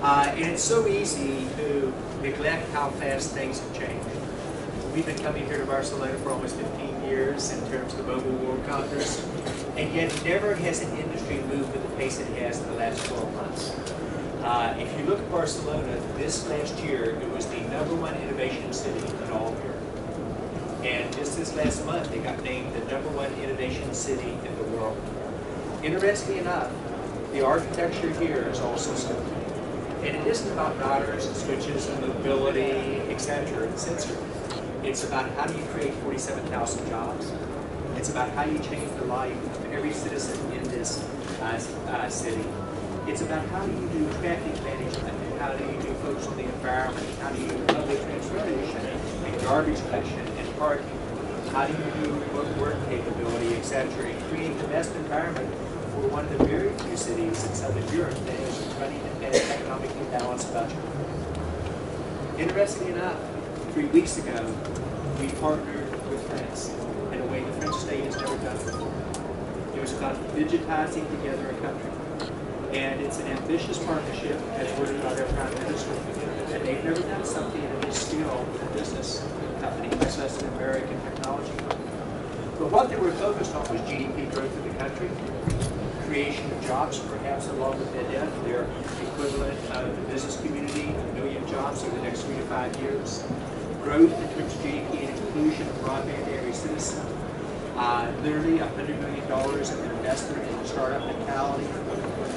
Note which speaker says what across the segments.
Speaker 1: And it's so easy to neglect how fast things have changed. We've been coming here to Barcelona for almost 15 years in terms of the Mobile World Congress, and yet never has an industry moved at the pace it has in the last 12 months. If you look at Barcelona, this last year, it was the #1 innovation city in all of Europe. And just this last month, they got named the #1 innovation city in the world. Interestingly enough, the architecture here is also stunning. And it isn't about routers and switches and mobility, etc., and sensors. It's about how do you create 47,000 jobs. It's about how you change the life of every citizen in this city. It's about how do you do traffic management, and how do you do focus on the environment, how do you do public transportation, and garbage collection, and parking. How do you do remote work capability, etc., and create the best environment for one of the very few cities in Southern Europe that is running an economically balanced budget. Interestingly enough, 3 weeks ago, we partnered with France in a way the French state has never done before. It was about digitizing together a country. And it's an ambitious partnership, as worded by their Prime Minister. And they've never done something at this scale with a business company, much less an American technology company. But what they were focused on was GDP growth of the country, creation of jobs, perhaps along with their equivalent of the business community, 1 million jobs over the next 3 to 5 years, growth in terms of GDP and inclusion of broadband to every citizen, literally $100 million of investment in startup mentality,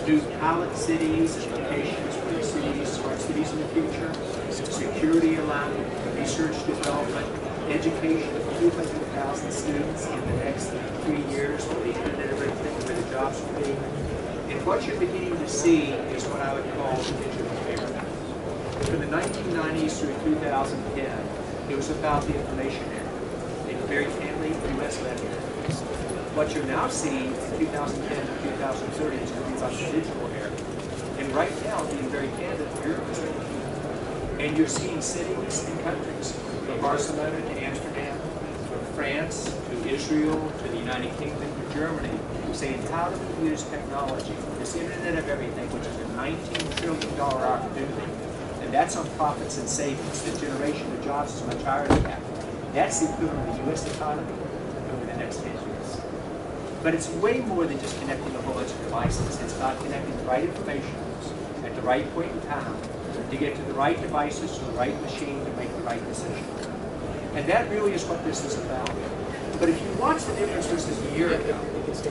Speaker 1: new pilot cities and locations for the cities, smart cities in the future, security alignment, research development, education of 200,000 students in the next 3 years for the Internet of Everything, where the jobs will be. And what you're beginning to see is what I would call the digital era. From the 1990s through 2010, it was about the information era. And very candidly, the U.S. led it. What you're now seeing from 2010 to 2030 is going to be about the digital era. And right now, being very candid, Europe is leading. And you're seeing cities and countries, from Barcelona to Amsterdam, from France to Israel to the United Kingdom to Germany, saying how do we use technology, this Internet of Everything, which is a $19 trillion opportunity, and that's on profits and savings. The generation of jobs is much higher than that. That's the equivalent of the U.S. economy over the next 10 years. But it's way more than just connecting a whole bunch of devices. It's about connecting the right information at the right point in time to get to the right devices, to the right machine to make the right decision. And that really is what this is about. But if you watch the difference versus a year ago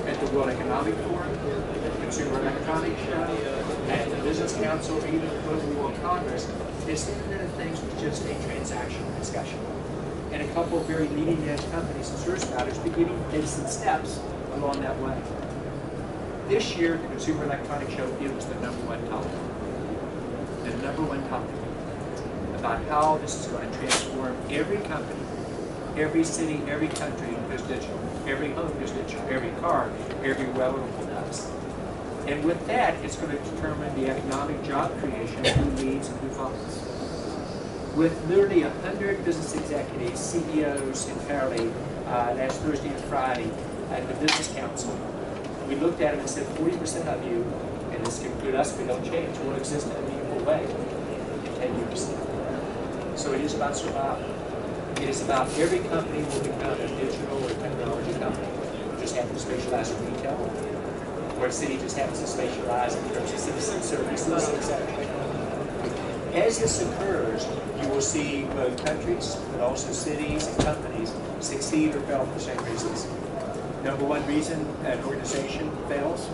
Speaker 1: at the World Economic Forum, at the Consumer Electronics Show, at the Business Council, or even the Mobile World Congress, this Internet of Things was just a transactional discussion. And a couple of very leading-edge companies and service providers beginning to take some steps along that way. This year, at the Consumer Electronics Show, it was the #1 topic. The #1 topic about how this is going to transform every company, every city, every country goes digital. Every home goes digital. Every car, every wearable does. And with that, it's going to determine the economic job creation, who leads and who follows. With literally 100 business executives, CEOs in Paris, last Thursday and Friday at the Business Council, we looked at them and said 40% of you, and this can include us if we don't change, will exist in a meaningful way in 10 years. So it is about survival. It is about every company will become a digital or technology company. It just happens to specialize in retail, or a city just happens to specialize in terms of citizen services, etc. As this occurs, you will see both countries, but also cities and companies succeed or fail for the same reasons. #1 reason an organization fails,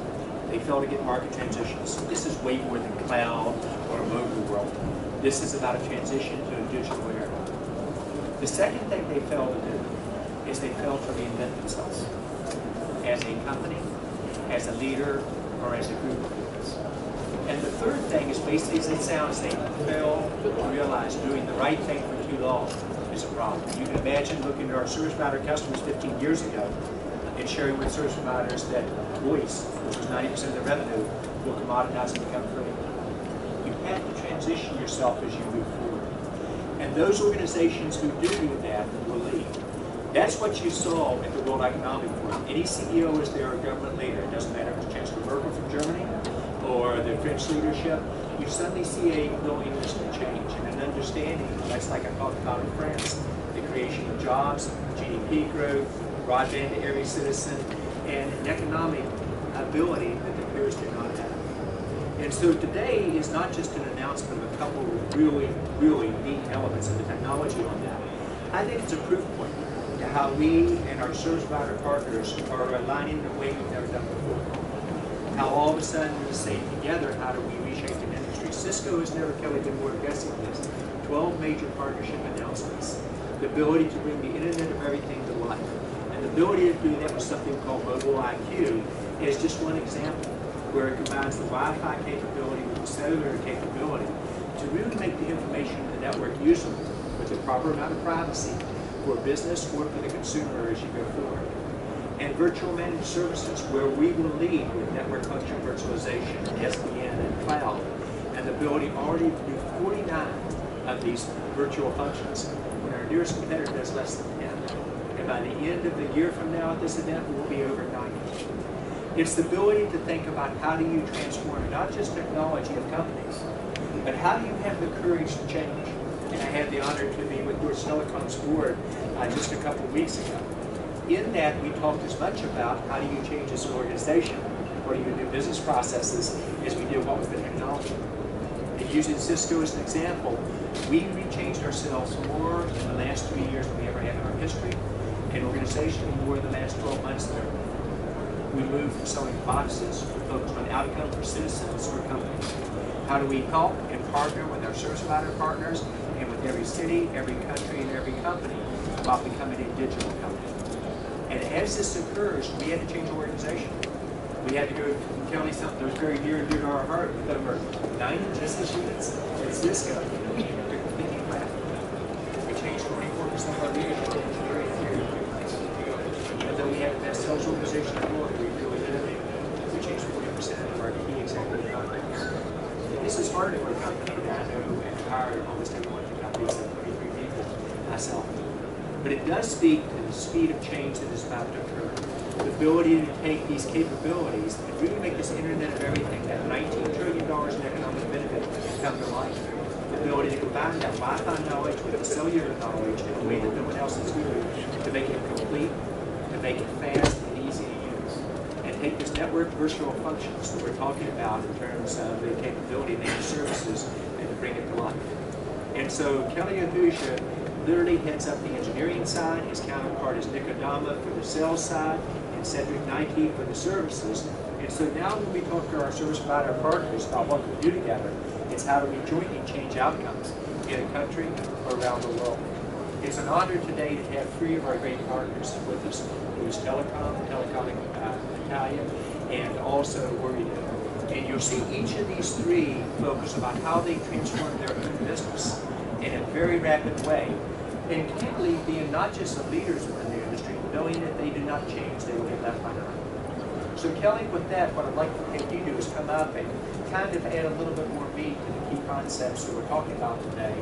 Speaker 1: they fail to get market transitions. This is way more than cloud or a mobile world. This is about a transition to a digital era. The second thing they fail to do is they fail to reinvent themselves as a company, as a leader, or as a group of leaders. And the third thing is basically as it sounds, they fail to realize doing the right thing for too long is a problem. You can imagine looking at our service provider customers 15 years ago and sharing with service providers that voice, which was 90% of the revenue, will commoditize and become free. You have to transition yourself as you move forward. And those organizations who do that will lead. That's what you saw at the World Economic Forum. Any CEO is there, a government leader. It doesn't matter if it's Chancellor Merkel from Germany or the French leadership you suddenly see a willingness to change and an understanding, that's like I talked about in France, the creation of jobs, GDP growth, broadband to every citizen, and an economic ability that the peers do not have. And so today is not just an announcement of a couple of really, really neat elements of the technology on that. I think it's a proof point to how we and our service provider partners are aligning in a way we've never done before. How all of a sudden we say together, how do we reshape an industry? Cisco has never, Kelly, been more aggressive in this. 12 major partnership announcements. The ability to bring the Internet of Everything to life. And the ability to do that with something called Mobile IQ is just one example where it combines the Wi-Fi capability with the cellular capability to really make the information in the network usable with the proper amount of privacy for business or for the consumer as you go forward. And virtual managed services, where we will lead with network function virtualization, SDN, and cloud, and the ability already to do 49 of these virtual functions, when our nearest competitor does less than 10. And by the end of the year from now at this event, we'll be over 90. It's the ability to think about how do you transform not just technology of companies, but how do you have the courage to change? And I had the honor to be with Deutsche Telekom's board just a couple of weeks ago. In that, we talked as much about how do you change this organization, what do you do business processes, as we did what was the technology. And using Cisco as an example, we changed ourselves more in the last 3 years than we ever have in our history, and organizationally more in the last 12 months than ever. We moved from selling boxes to focus on outcome for citizens or companies. How do we help and partner with our service provider partners and with every city, every country, and every company about becoming a digital company? And as this occurs, we had to change the organization. We had to go tell you something that was very near and dear to our heart with over 90 business units at Cisco. We changed 24% of our leadership in a very few years. And then we had the best sales organization in the world. We really innovated. We changed 40% of our key executive contacts. This is hard for a company that I know and hired almost everyone in companies of 23 people, myself. But it does speak to the speed of change that is about to occur. The ability to take these capabilities and really make this Internet of Everything, that $19 trillion in economic benefit, come to life. The ability to combine that Wi-Fi knowledge with the cellular knowledge in a way that no one else is doing to make it complete, to make it fast and easy to use. And take this network virtual functions that we're talking about in terms of the capability of managed services and to bring it to life. And so Kelly Ahuja literally heads up the engineering side. His counterpart is Nick Adama for the sales side, and Cedric Nike for the services. And so now when we talk to our service provider partners about what we do together, it's how do we jointly change outcomes in a country or around the world. It's an honor today to have 3 of our great partners with us, Deutsche Telekom, Telecom Italia, and also Worried. And you'll see each of these 3 focus about how they transform their own business in a very rapid way, and particularly being not just the leaders within the industry, knowing that they do not change, they will get left behind. So Kelly, with that, what I'd like to have you do is come up and kind of add a little bit more meat to the key concepts that we're talking about today,